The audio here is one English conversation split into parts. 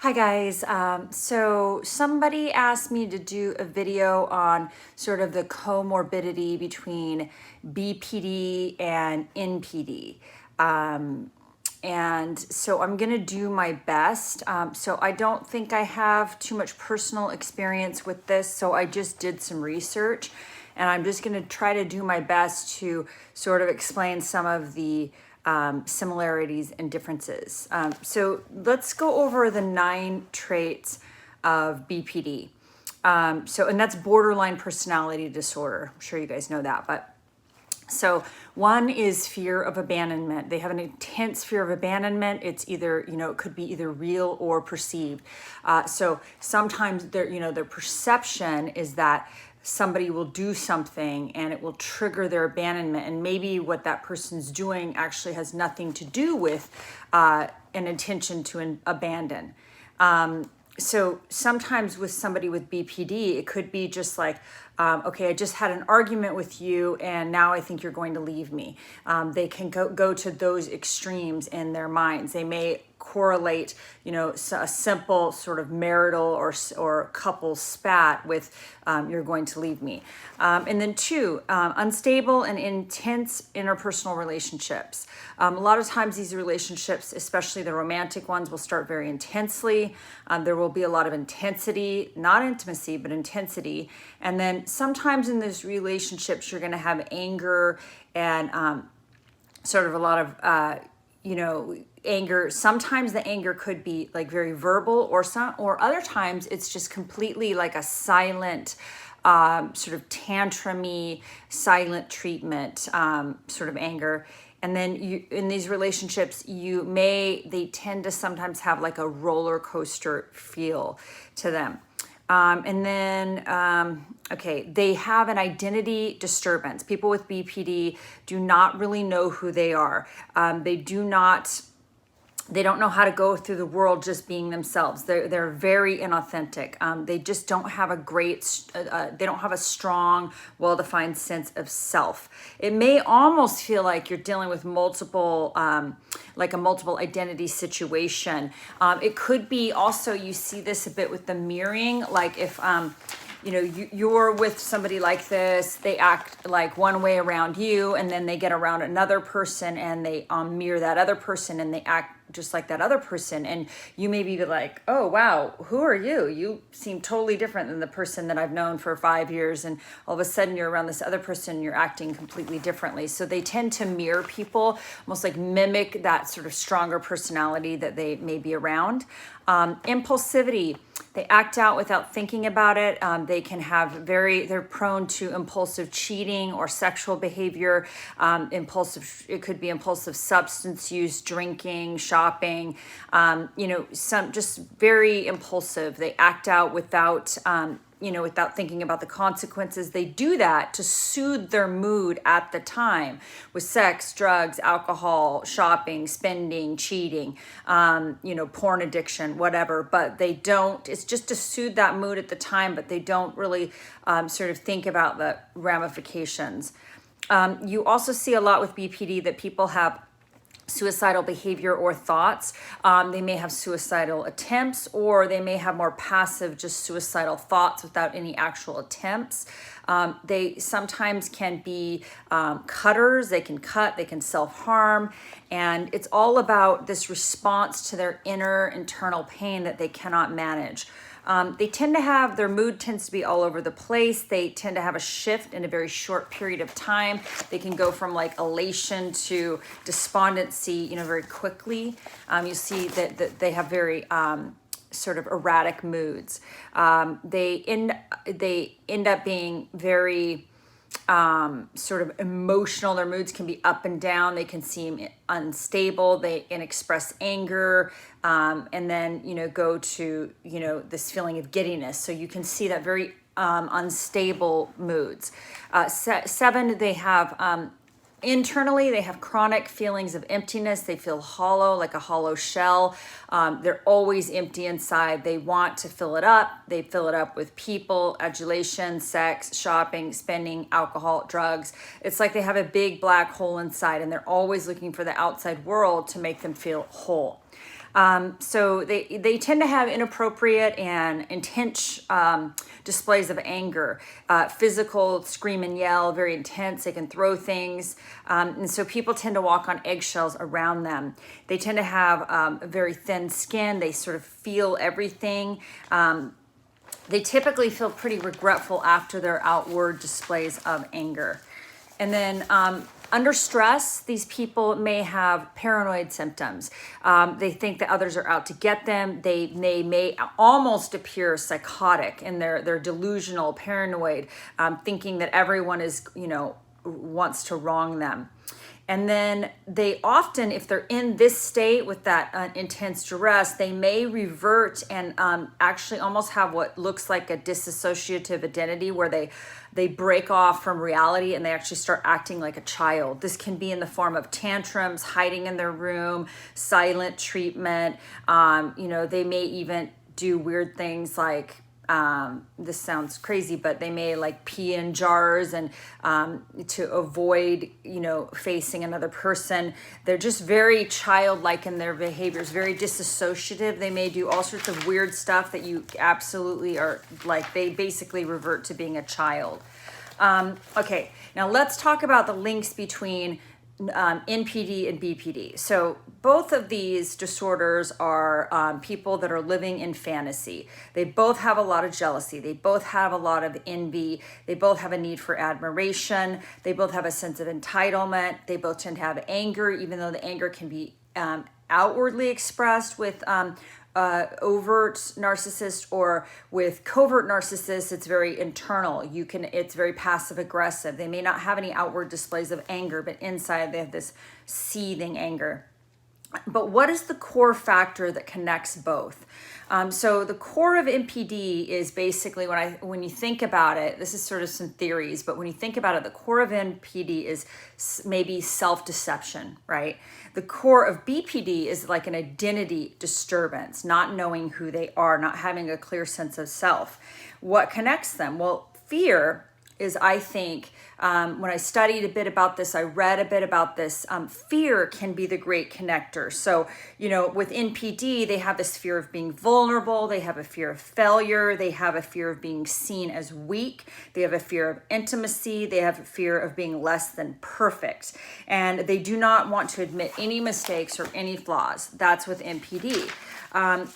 Hi guys, so somebody asked me to do a video on sort of the comorbidity between BPD and NPD. And so I'm gonna do my best. So I don't think I have too much personal experience with this, so I just did some research and I'm just gonna try to do my best to sort of explain some of the similarities and differences. So let's go over the 9 traits of BPD. And that's borderline personality disorder. I'm sure you guys know that, but so one is fear of abandonment. They have an intense fear of abandonment. It's either, it could be either real or perceived. So sometimes their perception is that somebody will do something and it will trigger their abandonment. And maybe what that person's doing actually has nothing to do with an intention to abandon. So sometimes with somebody with BPD, it could be just like, okay, I just had an argument with you and now I think you're going to leave me. They can go to those extremes in their minds. They may correlate, a simple sort of marital or couple spat with you're going to leave me. And then 2, unstable and intense interpersonal relationships. A lot of times these relationships, especially the romantic ones, will start very intensely. There will be a lot of intensity, not intimacy, but intensity. And then sometimes in those relationships, you're going to have anger and sort of a lot of, anger. Sometimes the anger could be like very verbal, or other times it's just completely like a silent, sort of tantrumy, silent treatment, sort of anger. And then in these relationships, they tend to sometimes have like a roller coaster feel to them. They have an identity disturbance. People with BPD do not really know who they are. They don't know how to go through the world just being themselves. They're very inauthentic. They just don't have they don't have a strong, well-defined sense of self. It may almost feel like you're dealing with like a multiple identity situation. It could be also, you see this a bit with the mirroring, like if, you're with somebody like this, they act like one way around you, and then they get around another person and they mirror that other person and they act just like that other person. And you may be like, oh, wow, who are you? You seem totally different than the person that I've known for 5 years. And all of a sudden you're around this other person and you're acting completely differently. So they tend to mirror people, almost like mimic that sort of stronger personality that they may be around. Impulsivity. They act out without thinking about it. They can have they're prone to impulsive cheating or sexual behavior. It could be impulsive substance use, drinking, shopping, some just very impulsive. They act out without thinking about the consequences. They do that to soothe their mood at the time with sex, drugs, alcohol, shopping, spending, cheating, porn addiction, whatever. But they don't, it's just to soothe that mood at the time, but they don't really sort of think about the ramifications. You also see a lot with BPD that people have suicidal behavior or thoughts. They may have suicidal attempts, or they may have more passive, just suicidal thoughts without any actual attempts. They sometimes can be cutters. They can cut, they can self-harm. And it's all about this response to their internal pain that they cannot manage. They tend to have, their mood tends to be all over the place. They tend to have a shift in a very short period of time. They can go from like elation to despondency, very quickly. You see that they have very sort of erratic moods. They end up being very sort of emotional. Their moods can be up and down. They can seem unstable. They can express anger, and then, go to, this feeling of giddiness. So you can see that very unstable moods. 7, they have internally, they have chronic feelings of emptiness. They feel hollow, like a hollow shell. They're always empty inside. They want to fill it up. They fill it up with people, adulation, sex, shopping, spending, alcohol, drugs. It's like they have a big black hole inside, and they're always looking for the outside world to make them feel whole. So they tend to have inappropriate and intense displays of anger, physical, scream and yell, very intense. They can throw things. And so people tend to walk on eggshells around them. They tend to have a very thin skin. They sort of feel everything. They typically feel pretty regretful after their outward displays of anger. And then under stress, these people may have paranoid symptoms. They think that others are out to get them. They may almost appear psychotic, and they're delusional, paranoid, thinking that everyone is, wants to wrong them. And then they often, if they're in this state with that intense duress, they may revert and actually almost have what looks like a dissociative identity, where they break off from reality and they actually start acting like a child. This can be in the form of tantrums, hiding in their room, silent treatment. They may even do weird things like, this sounds crazy, but they may like pee in jars and to avoid, facing another person. They're just very childlike in their behaviors, very disassociative. They may do all sorts of weird stuff that you absolutely are like, they basically revert to being a child. Okay, now let's talk about the links between NPD and BPD. So both of these disorders are people that are living in fantasy. They both have a lot of jealousy. They both have a lot of envy. They both have a need for admiration. They both have a sense of entitlement. They both tend to have anger, even though the anger can be outwardly expressed with overt narcissist, or with covert narcissists, it's very internal. It's very passive aggressive. They may not have any outward displays of anger, but inside they have this seething anger. But what is the core factor that connects both? So the core of NPD is basically, when you think about it, this is sort of some theories, but when you think about it, the core of NPD is maybe self-deception, right? The core of BPD is like an identity disturbance, not knowing who they are, not having a clear sense of self. What connects them? Well, fear is, I think, when I studied a bit about this, I read a bit about this, fear can be the great connector. So, with NPD, they have this fear of being vulnerable. They have a fear of failure. They have a fear of being seen as weak. They have a fear of intimacy. They have a fear of being less than perfect. And they do not want to admit any mistakes or any flaws. That's with NPD.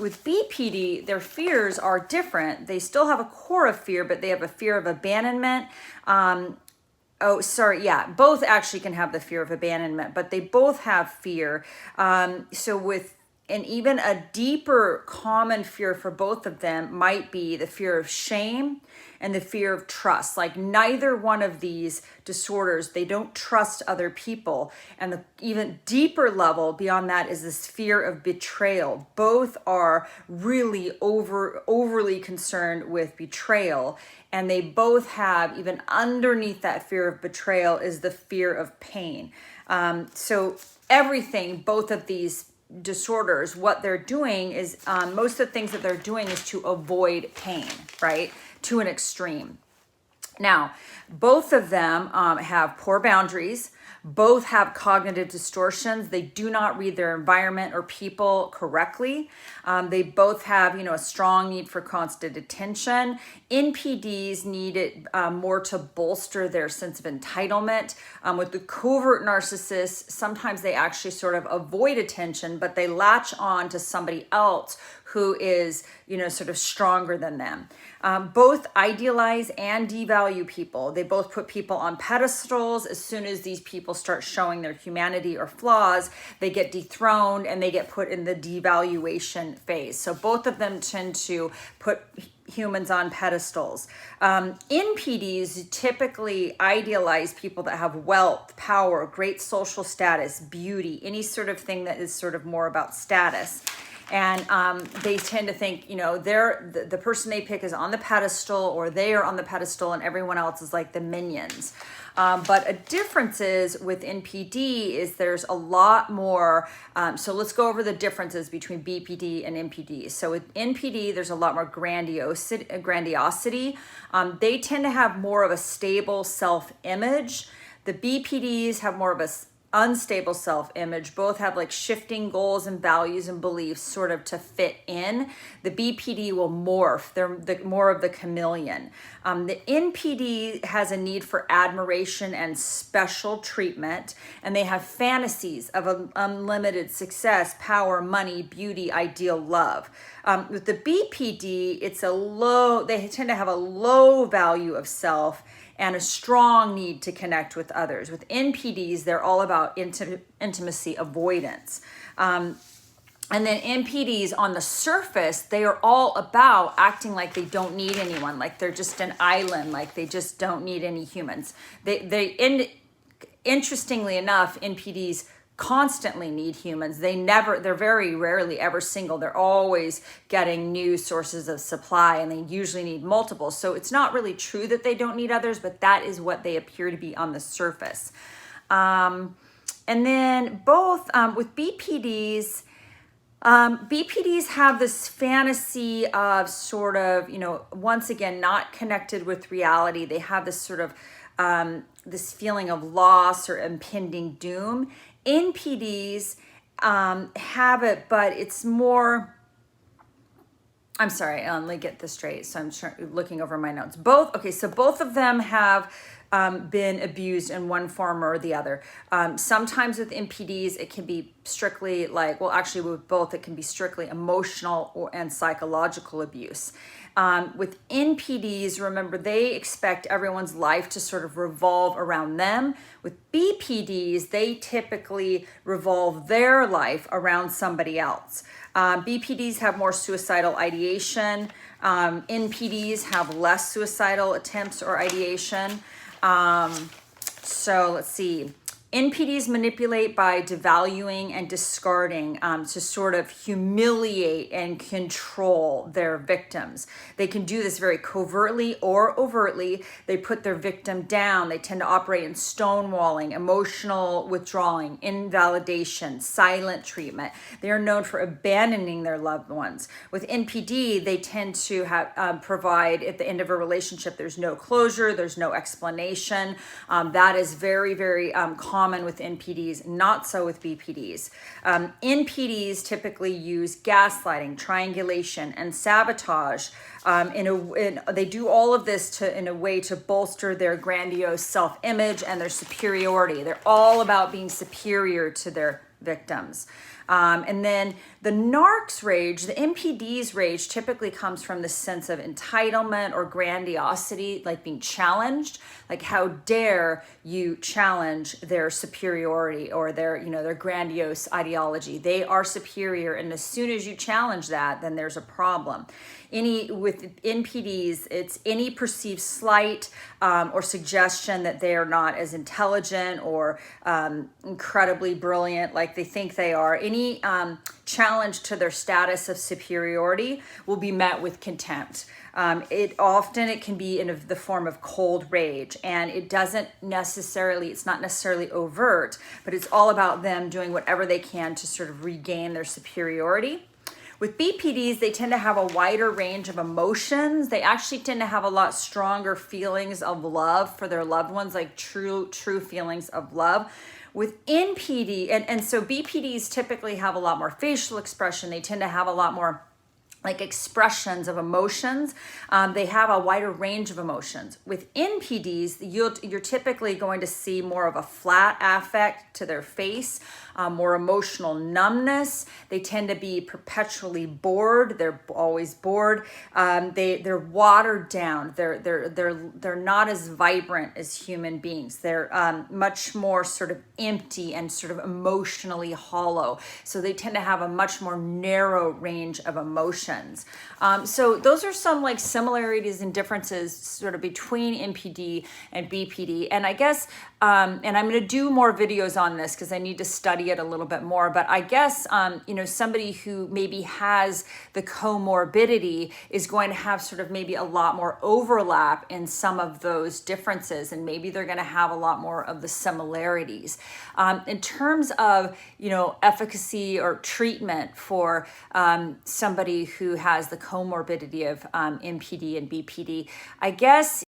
With BPD, their fears are different. They still have a core of fear, but they have a fear of abandonment. Both actually can have the fear of abandonment, but they both have fear. And even a deeper common fear for both of them might be the fear of shame and the fear of trust. Like neither one of these disorders, they don't trust other people. And the even deeper level beyond that is this fear of betrayal. Both are really overly concerned with betrayal. And they both have, even underneath that fear of betrayal, is the fear of pain. So everything, both of these disorders, what they're doing is, most of the things that they're doing is to avoid pain, right? To an extreme. Now, both of them have poor boundaries. Both have cognitive distortions. They do not read their environment or people correctly. They both have, a strong need for constant attention. NPDs need it more to bolster their sense of entitlement. With the covert narcissists, sometimes they actually sort of avoid attention, but they latch on to somebody else who is, sort of stronger than them. Both idealize and devalue people. They both put people on pedestals. As soon as these people start showing their humanity or flaws, they get dethroned and they get put in the devaluation phase. So both of them tend to put humans on pedestals. NPDs typically idealize people that have wealth, power, great social status, beauty, any sort of thing that is sort of more about status. And they tend to think, they're the person they pick is on the pedestal, or they are on the pedestal and everyone else is like the minions. But a difference is with NPD is there's a lot more. So let's go over the differences between BPD and NPD. So with NPD, there's a lot more grandiosity. They tend to have more of a stable self-image. The BPDs have more of a unstable self-image, both have like shifting goals and values and beliefs sort of to fit in. The BPD will morph. They're more of the chameleon. The NPD has a need for admiration and special treatment, and they have fantasies of unlimited success, power, money, beauty, ideal love. With the BPD, they tend to have a low value of self and a strong need to connect with others. With NPDs, they're all about intimacy avoidance. And then NPDs on the surface, they are all about acting like they don't need anyone, like they're just an island, like they just don't need any humans. Interestingly enough, NPDs constantly need humans. They're very rarely ever single. They're always getting new sources of supply, and they usually need multiple. So it's not really true that they don't need others, but that is what they appear to be on the surface. And then both with BPDs, BPDs have this fantasy of sort of, once again, not connected with reality. They have this sort of this feeling of loss or impending doom. NPDs have it, but it's more, I'm sorry, let me get this straight. So I'm looking over my notes. Both of them have been abused in one form or the other. Sometimes with NPDs, it can be strictly actually with both, it can be strictly emotional and psychological abuse. With NPDs, remember, they expect everyone's life to sort of revolve around them. With BPDs, they typically revolve their life around somebody else. BPDs have more suicidal ideation. NPDs have less suicidal attempts or ideation. So let's see. NPDs manipulate by devaluing and discarding to sort of humiliate and control their victims. They can do this very covertly or overtly. They put their victim down. They tend to operate in stonewalling, emotional withdrawing, invalidation, silent treatment. They are known for abandoning their loved ones. With NPD, they tend to have provide at the end of a relationship, there's no closure, there's no explanation. That is very, very common with NPDs, not so with BPDs. NPDs typically use gaslighting, triangulation, and sabotage. They do all of this in a way to bolster their grandiose self-image and their superiority. They're all about being superior to their victims. And then the narc's rage, the NPD's rage, typically comes from the sense of entitlement or grandiosity, like being challenged. Like, how dare you challenge their superiority or their grandiose ideology? They are superior, and as soon as you challenge that, then there's a problem. With NPDs, it's any perceived slight or suggestion that they are not as intelligent or incredibly brilliant like they think they are. Any challenge to their status of superiority will be met with contempt. It can be in the form of cold rage, and it's not necessarily overt, but it's all about them doing whatever they can to sort of regain their superiority. With BPDs, they tend to have a wider range of emotions. They actually tend to have a lot stronger feelings of love for their loved ones, like true feelings of love. With NPD, and so BPDs typically have a lot more facial expression. They tend to have a lot more like expressions of emotions. They have a wider range of emotions. With NPDs, you're typically going to see more of a flat affect to their face, more emotional numbness. They tend to be perpetually bored. They're always bored. They're watered down. They're not as vibrant as human beings. They're much more sort of empty and sort of emotionally hollow. So they tend to have a much more narrow range of emotions. So those are some like similarities and differences sort of between NPD and BPD. And I guess, and I'm going to do more videos on this because I need to study it a little bit more. But I guess, somebody who maybe has the comorbidity is going to have sort of maybe a lot more overlap in some of those differences. And maybe they're going to have a lot more of the similarities. In terms of, efficacy or treatment for somebody who has the comorbidity of NPD and BPD, I guess